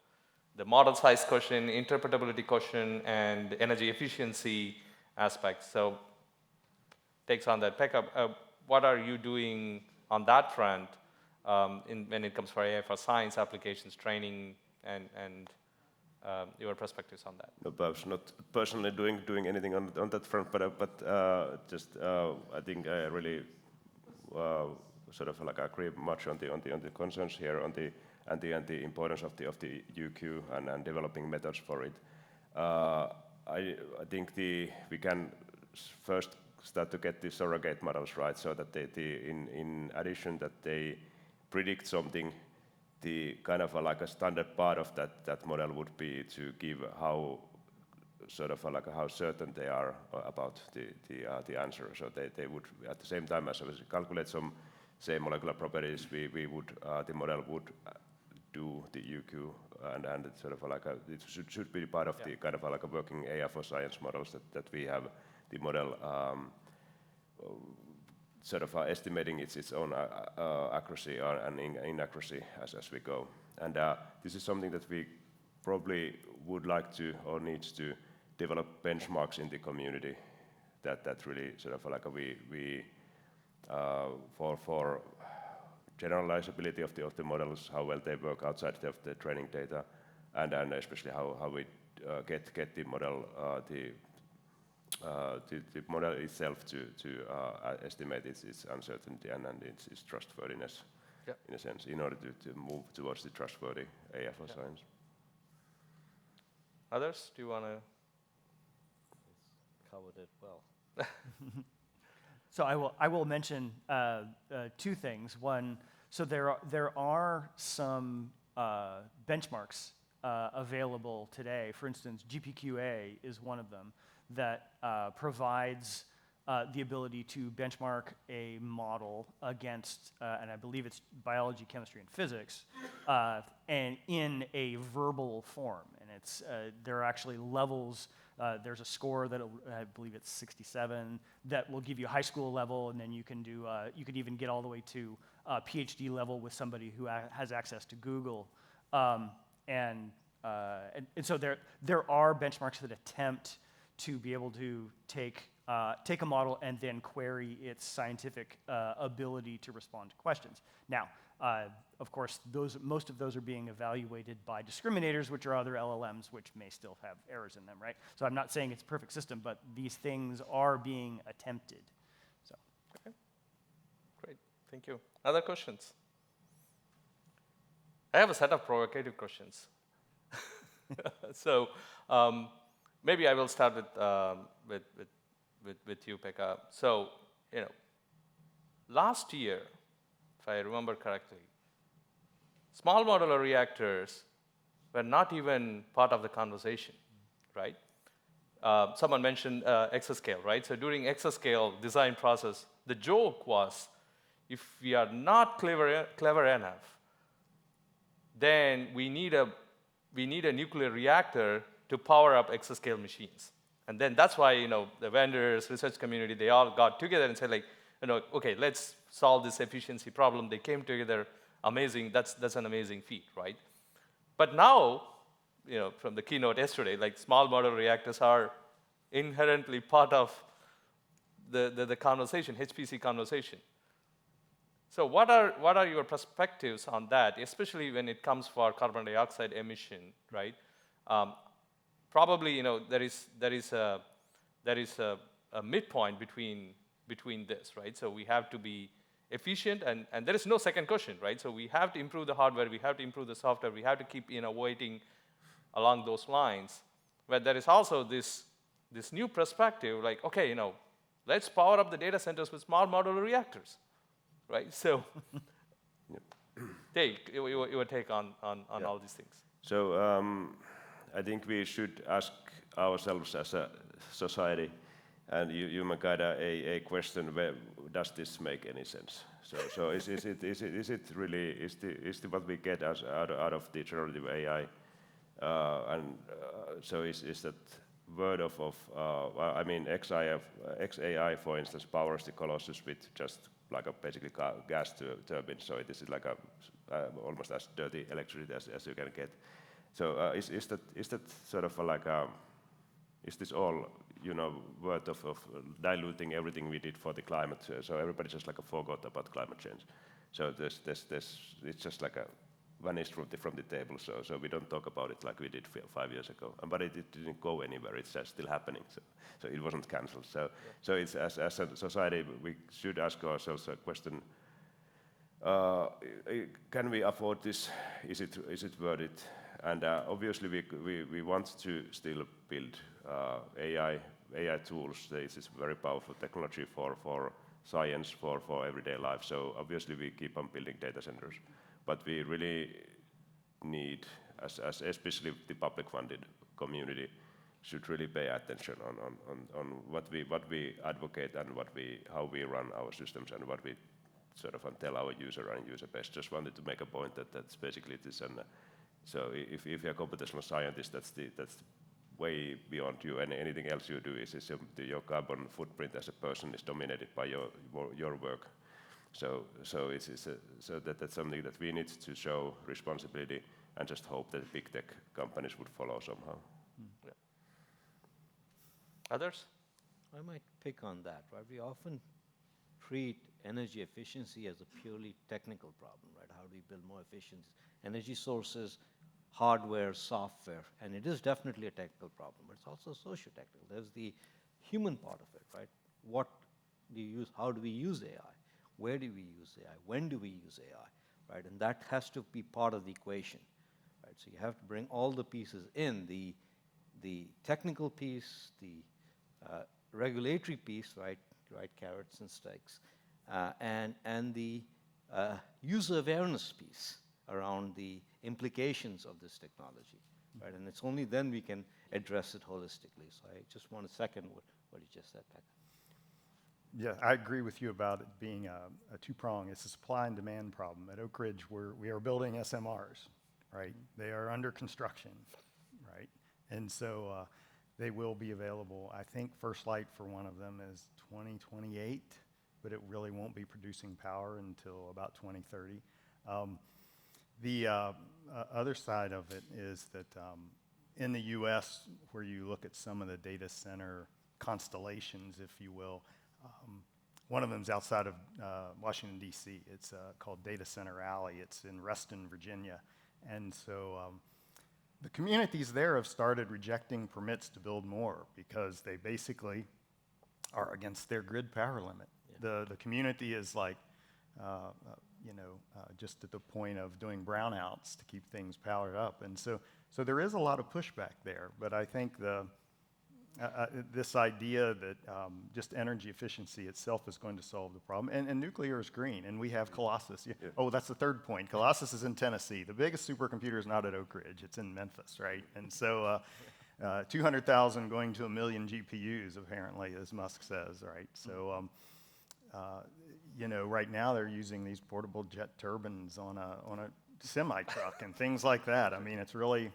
model size question, interpretability question, and energy efficiency aspects. So takes on that pickup. What are you doing on that front when it comes for AI for science applications, training, and your perspectives on that? No, I was not personally doing anything on that front, but just I think I really sort of like agree much on the concerns here and the importance of the UQ and developing methods for it. I think we can first start to get the surrogate models right, so that in addition that they predict something, the kind of like a standard part of that model would be to give how sort of like how certain they are about the answer. So they would at the same time as we calculate some say molecular properties, we would the model would do the UQ and it's sort of like it should be part of the kind of like a working AIforScience models that we have. The model sort of estimating its own accuracy and inaccuracy as we go. And this is something that we probably would like to or needs to develop benchmarks in the community that really sort of like we for generalizability of the models, how well they work outside of the training data, and especially how we get the model the model itself to estimate its uncertainty and its trustworthiness in a sense, in order to move towards the trustworthy AIforScience. Others, do you want to? Covered it well. So I will mention two things. One, so there are some benchmarks available today. For instance, GPQA is one of them that provides the ability to benchmark a model against, and I believe it's biology, chemistry, and physics, and in a verbal form. And it's there are actually levels. There's a score that I believe it's 67 that will give you high school level, and then you can do you could even get all the way to PhD level with somebody who has access to Google, and so there are benchmarks that attempt to be able to take take a model and then query its scientific ability to respond to questions. Now, of course, most of those are being evaluated by discriminators, which are other LLMs, which may still have errors in them, right? So I'm not saying it's a perfect system, but these things are being attempted. So. Okay. Great. Thank you. Other questions? I have a set of provocative questions. So maybe I will start with you, Pekka. So, last year, if I remember correctly, small modular reactors were not even part of the conversation, right? Someone mentioned exascale, right? So during exascale design process, the joke was, if we are not clever enough, then we need a nuclear reactor to power up exascale machines. And then that's why, the vendors, research community, they all got together and said, like, okay, let's solve this efficiency problem. They came together, amazing, that's an amazing feat, right? But now, from the keynote yesterday, like small modular reactors are inherently part of the conversation, HPC conversation. So what are your perspectives on that, especially when it comes for carbon dioxide emission, right? Probably, there is a midpoint between this, right? So we have to be efficient, and there is no second question, right? So we have to improve the hardware, we have to improve the software, we have to keep waiting along those lines. But there is also this new perspective, like, okay, let's power up the data centers with small modular reactors. Right? So, Dave, your take on all these things. So I think we should ask ourselves as a society, and you Makada, a question: where does this make any sense? So is it really is what we get out of the generative AI, so is that word of I mean XAI, for instance, powers the Colossus with just like a basically gas turbine, so this is like almost as dirty electricity as you can get. So is that sort of like is this all worth of diluting everything we did for the climate? So everybody just like forgot about climate change. So it's just like a vanished from the table. So we don't talk about it like we did 5 years ago. But it didn't go anywhere. It's still happening. So it wasn't cancelled. So it's as a society we should ask ourselves a question: can we afford this? Is it worth it? And obviously we want to still build AI tools. This is very powerful technology for science, for everyday life. So obviously we keep on building data centers. But we really need, as especially the public funded community, should really pay attention on what we advocate and how we run our systems and what we sort of tell our user and user base. Just wanted to make a point that's basically this. And so if you're a computational scientist, that's way beyond you, and anything else you do is your carbon footprint as a person is dominated by your work. So that's something that we need to show responsibility and just hope that big tech companies would follow somehow. Yeah. Others? I might pick on that, right? We often treat energy efficiency as a purely technical problem, right? How do we build more efficient energy sources, hardware, software, and it is definitely a technical problem, but it's also socio-technical. There's the human part of it, right? What do you use? How do we use AI? Where do we use AI? When do we use AI, right? And that has to be part of the equation, right? So you have to bring all the pieces in, the technical piece, the regulatory piece, right, carrots and sticks, and the user awareness piece around the implications of this technology, right? And it's only then we can address it holistically. So I just want to second what you just said, Pekka. Yeah, I agree with you about it being a two-prong. It's a supply and demand problem. At Oak Ridge, we are building SMRs, right? They are under construction, right? And so they will be available. I think first light for one of them is 2028, but it really won't be producing power until about 2030. The other side of it is that in the US, where you look at some of the data center constellations, if you will. One of them is outside of Washington, D.C. It's called Data Center Alley. It's in Reston, Virginia. And so the communities there have started rejecting permits to build more because they basically are against their grid power limit. Yeah. The community is like, just at the point of doing brownouts to keep things powered up. And so there is a lot of pushback there, but I think this idea that just energy efficiency itself is going to solve the problem, and nuclear is green, and we have Colossus. Yeah. Oh, that's the third point. Colossus is in Tennessee. The biggest supercomputer is not at Oak Ridge. It's in Memphis, right? And so 200,000 going to 1 million GPUs, apparently, as Musk says, right? So, right now they're using these portable jet turbines on a semi-truck and things like that. I mean, it's really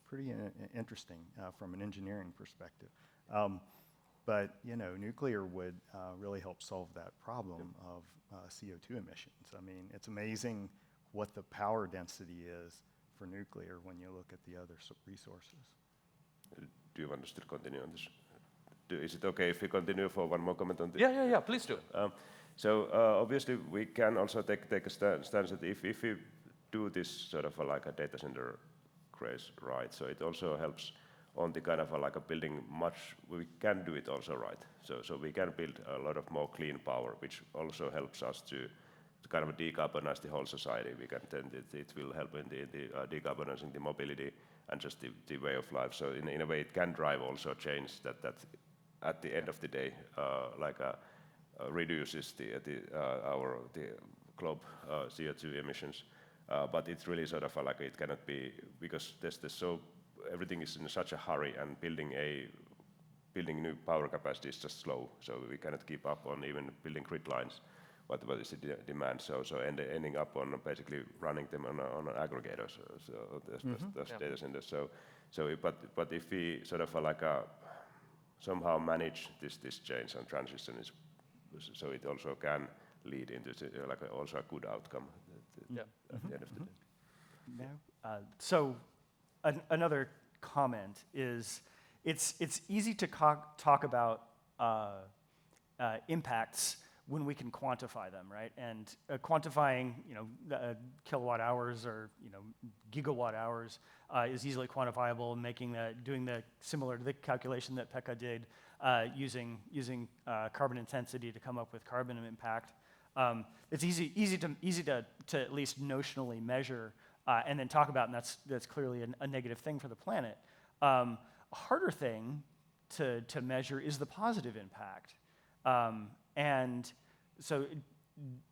pretty interesting from an engineering perspective. But nuclear would really help solve that problem of CO2 emissions. I mean, it's amazing what the power density is for nuclear when you look at the other resources. Do you want us to continue on this? Is it okay if we continue for one more comment on this? Yeah, please do. So obviously we can also take a stance that if we do this sort of like a data center craze right, so it also helps on the kind of like a building much, we can do it also right. So we can build a lot of more clean power, which also helps us to kind of decarbonize the whole society. We can it will help in the decarbonizing the mobility and just the way of life. So in a way it can drive also change that at the end of the day reduces the globe CO2 emissions. But it's really sort of like it cannot be, because there's everything is in such a hurry, and building new power capacity is just slow. So we cannot keep up on even building grid lines. What is the demand? So ending up on basically running them on an aggregator. So those data centers. But if we sort of somehow manage this change and transition, so it also can lead into also a good outcome at the end of the day. So another comment is it's easy to talk about impacts when we can quantify them, right? And quantifying, kilowatt hours or gigawatt hours is easily quantifiable. Doing the similar to the calculation that Pekka did, using carbon intensity to come up with carbon impact. It's easy to at least notionally measure and then talk about, and that's clearly a negative thing for the planet. A harder thing to measure is the positive impact. And so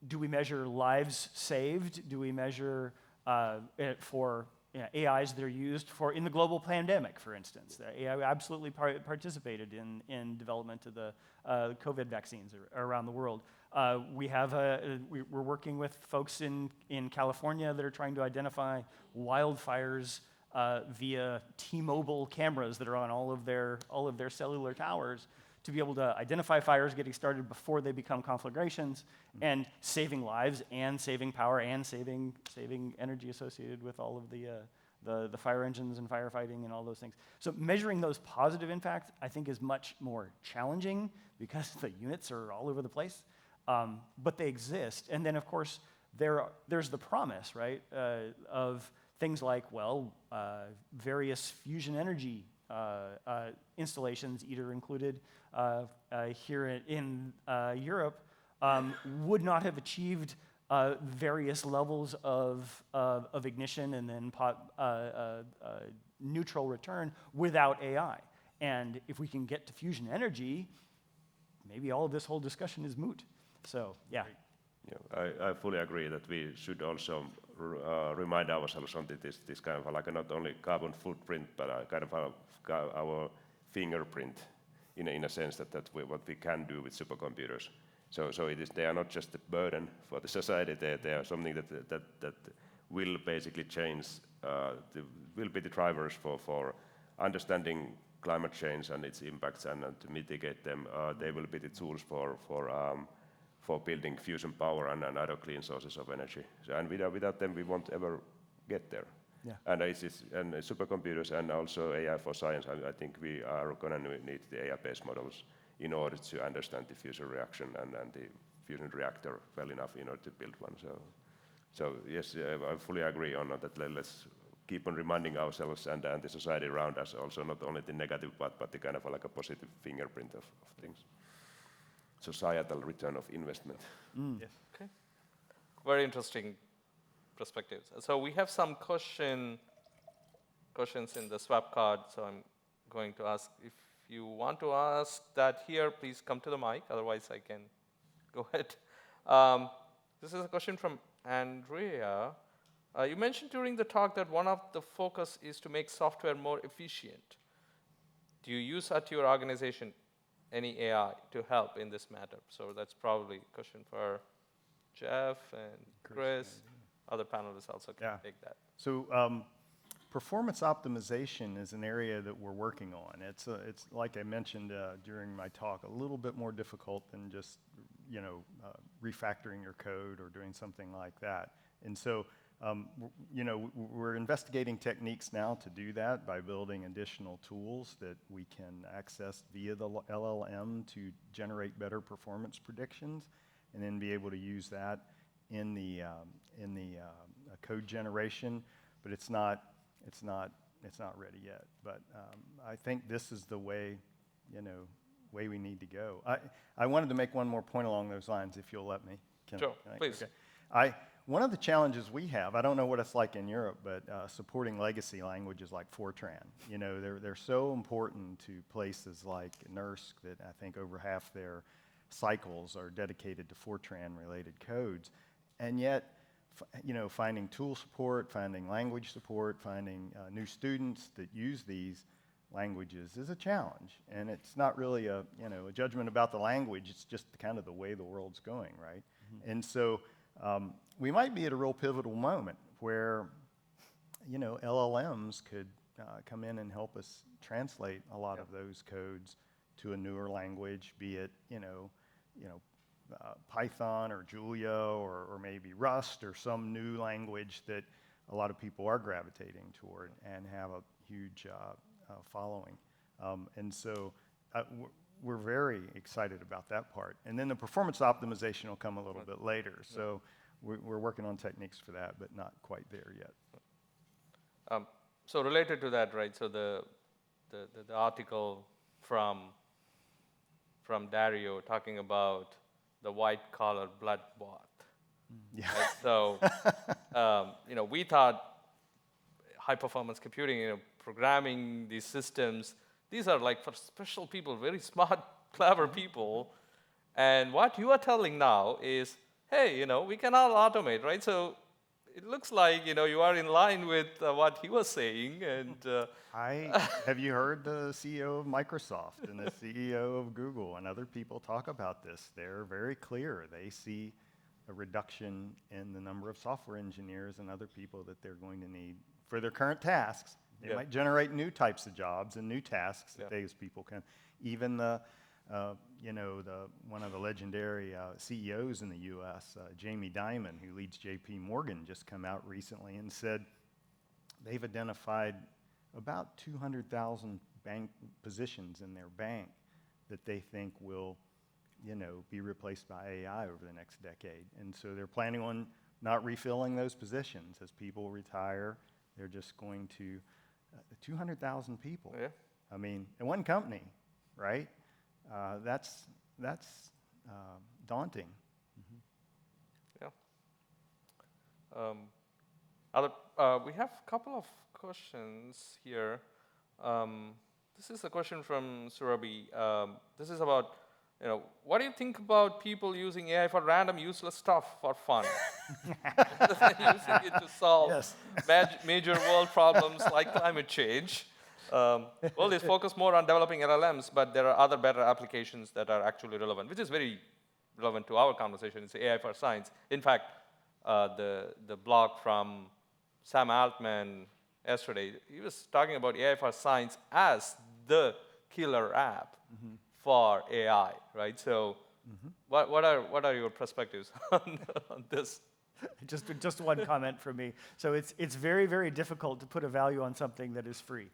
do we measure lives saved? Do we measure it for AIs that are used for in the global pandemic, for instance? The AI absolutely participated in development of the COVID vaccines around the world. We're working with folks in California that are trying to identify wildfires via T-Mobile cameras that are on all of their cellular towers, to be able to identify fires getting started before they become conflagrations, and saving lives and saving power and saving energy associated with all of the fire engines and firefighting and all those things. So measuring those positive impacts, I think, is much more challenging because the units are all over the place, but they exist. And then, of course, there's the promise, right, of things like, various fusion energy installations, either included here in Europe, would not have achieved various levels of ignition and then neutral return without AI. And if we can get to fusion energy, maybe all of this whole discussion is moot. So, yeah. Yeah, I fully agree that we should also remind ourselves on this kind of like not only carbon footprint, but kind of our fingerprint in a sense that what we can do with supercomputers. So they are not just a burden for the society. They are something that will basically change. Will be the drivers for understanding climate change and its impacts and to mitigate them. They will be the tools for building fusion power and other clean sources of energy. So, and without them, we won't ever get there. Yeah. And and supercomputers and also AI for science, I think we are going to need the AI-based models in order to understand the fusion reaction and the fusion reactor well enough in order to build one. So yes, I fully agree on that. Let's keep on reminding ourselves and the society around us also, not only the negative part, but the kind of like a positive fingerprint of things. Societal return of investment. Yes. Okay. Very interesting perspectives. So we have some questions in the swap card. So I'm going to ask, if you want to ask that here, please come to the mic. Otherwise, I can go ahead. This is a question from Andrea. You mentioned during the talk that one of the focus is to make software more efficient. Do you use at your organization any AI to help in this matter? So that's probably a question for Jeff and Chris. Other panelists also can take that. So performance optimization is an area that we're working on. It's like I mentioned during my talk, a little bit more difficult than just refactoring your code or doing something like that. And so we're investigating techniques now to do that by building additional tools that we can access via the LLM to generate better performance predictions, and then be able to use that in the code generation. But it's not ready yet. But I think this is the way we need to go. I wanted to make one more point along those lines, if you'll let me. Sure, please. Okay. One of the challenges we have, I don't know what it's like in Europe, but supporting legacy languages like Fortran. They're so important to places like NERSC that I think over half their cycles are dedicated to Fortran-related codes. And yet, finding tool support, finding language support, finding new students that use these languages is a challenge. And it's not really a judgment about the language, it's just kind of the way the world's going, right? Mm-hmm. And so we might be at a real pivotal moment where, LLMs could come in and help us translate a lot of those codes to a newer language, be it, Python or Julia or maybe Rust or some new language that a lot of people are gravitating toward and have a huge following. And so we're very excited about that part. And then the performance optimization will come a little bit later. So we're working on techniques for that, but not quite there yet. So related to that, right? So the article from Dario talking about the white-collar blood bath. Yeah. Right? So we thought high-performance computing, programming these systems, these are like for special people, very smart, clever people. And what you are telling now is, hey, we can all automate, right? So it looks like, you are in line with what he was saying. And have you heard the CEO of Microsoft and the CEO of Google and other people talk about this? They're very clear. They see a reduction in the number of software engineers and other people that they're going to need for their current tasks. They might generate new types of jobs and new tasks that those people can. Even one of the legendary CEOs in the U.S., Jamie Dimon, who leads J.P. Morgan, just come out recently and said they've identified about 200,000 bank positions in their bank that they think will, be replaced by AI over the next decade. And so they're planning on not refilling those positions as people retire. They're just going to 200,000 people. Yeah. I mean, in one company, right? That's daunting. Mm-hmm. Yeah. We have a couple of questions here. This is a question from Surabhi. This is about, what do you think about people using AI for random useless stuff for fun? Using it to solve major world problems like climate change. Well, they focus more on developing LLMs, but there are other better applications that are actually relevant, which is very relevant to our conversation. It's AIforScience. In fact, the blog from Sam Altman yesterday, he was talking about AIforScience as the killer app for AI, right? So what are your perspectives on this? Just one comment from me. So it's very, very difficult to put a value on something that is free,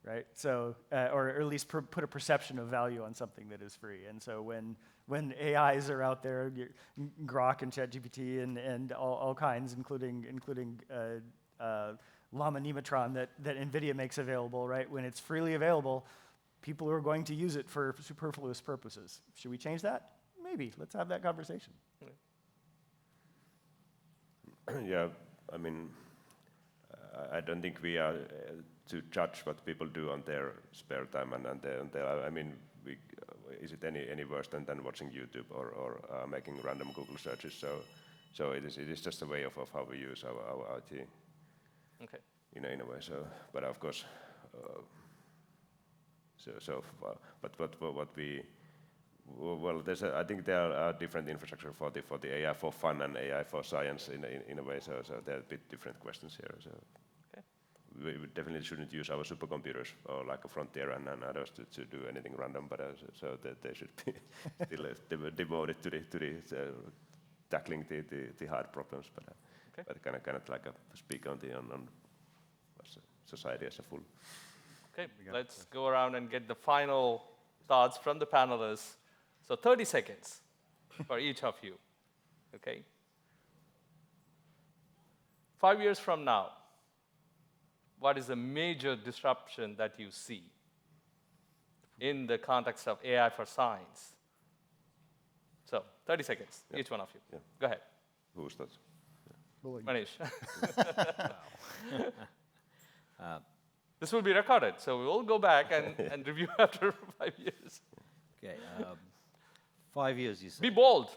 right? So, or at least put a perception of value on something that is free. And so when AIs are out there, Grok and ChatGPT and all kinds, including Llama Nematron that NVIDIA makes available, right? When it's freely available, people are going to use it for superfluous purposes. Should we change that? Maybe. Let's have that conversation. Yeah, I mean, I don't think we are to judge what people do on their spare time, and I mean, is it any worse than watching YouTube or making random Google searches? So it is just a way of how we use our IT. Okay. In a way. So, but of course, what we well, I think there are different infrastructure for the AI for fun and AI for science in a way. So there are a bit different questions here. So okay. We definitely shouldn't use our supercomputers or like a Frontier and others to do anything random. But so that they should be still devoted to the tackling the hard problems. But okay. but kind of like speak on society as a full. Okay, let's go around and get the final thoughts from the panelists. So 30 seconds for each of you, okay? 5 years from now, what is the major disruption that you see in the context of AI for science? So 30 seconds, each one of you. Yeah. Go ahead. Who starts? Manish. This will be recorded, so we will go back and review after 5 years. Okay, 5 years, you said. Be bold.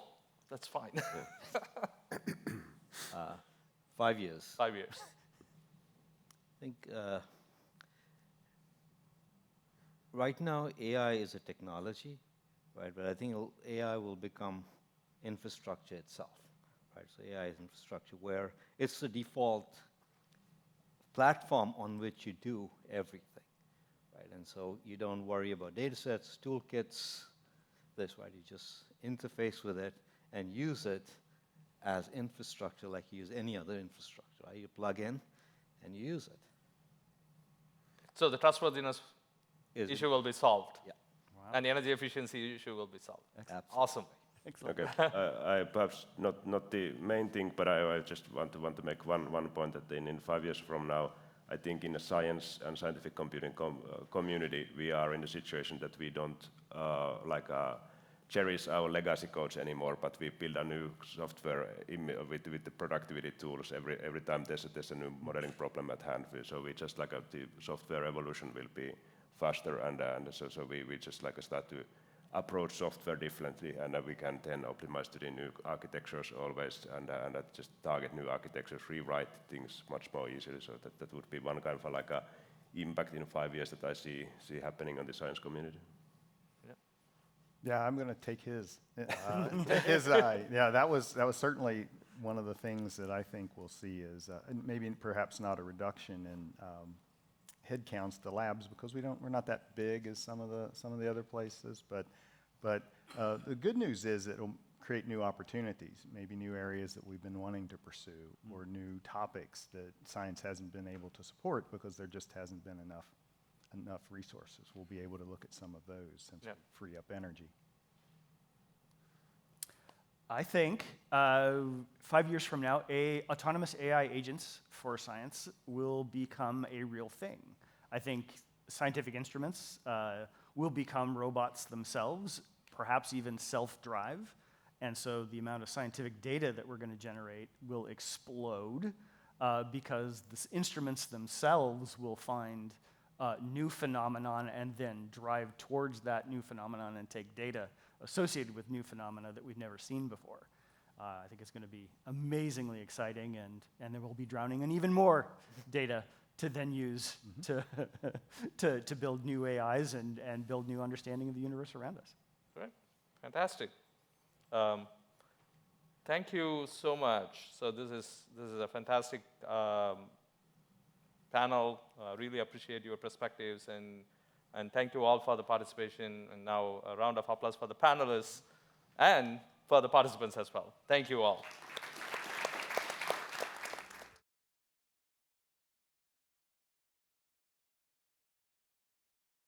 That's fine. 5 years. 5 years. I think right now AI is a technology, right? But I think AI will become infrastructure itself, right? So AI is infrastructure where it's the default platform on which you do everything, right? And so you don't worry about data sets, toolkits, right? You just interface with it and use it as infrastructure like you use any other infrastructure, right? You plug in and you use it. So the trustworthiness issue will be solved. Yeah. Wow. And the energy efficiency issue will be solved. Absolutely. Awesome. Excellent. Okay. I perhaps not the main thing, but I just want to make one point that in 5 years from now, I think in the science and scientific computing community, we are in the situation that we don't cherish our legacy codes anymore, but we build a new software with the productivity tools every time there's a new modeling problem at hand. So we just the software evolution will be faster, and so we just start to approach software differently, and we can then optimize to the new architectures always, and just target new architectures, rewrite things much more easily. So that would be one kind of a impact in 5 years that I see happening on the science community. Yeah, I'm going to take his eye. Yeah, that was certainly one of the things that I think we'll see is maybe perhaps not a reduction in head counts to labs, because we're not that big as some of the other places, but the good news is it'll create new opportunities, maybe new areas that we've been wanting to pursue, or new topics that science hasn't been able to support because there just hasn't been enough resources. We'll be able to look at some of those since we free up energy. I think 5 years from now, autonomous AI agents for science will become a real thing. I think scientific instruments will become robots themselves, perhaps even self-drive. And so the amount of scientific data that we're going to generate will explode because the instruments themselves will find new phenomenon and then drive towards that new phenomenon and take data associated with new phenomena that we've never seen before. I think it's going to be amazingly exciting, and then we'll be drowning in even more data to then use to build new AIs and build new understanding of the universe around us. Great, fantastic. Thank you so much. So this is a fantastic panel. Really appreciate your perspectives, and thank you all for the participation. And now a round of applause for the panelists and for the participants as well. Thank you all.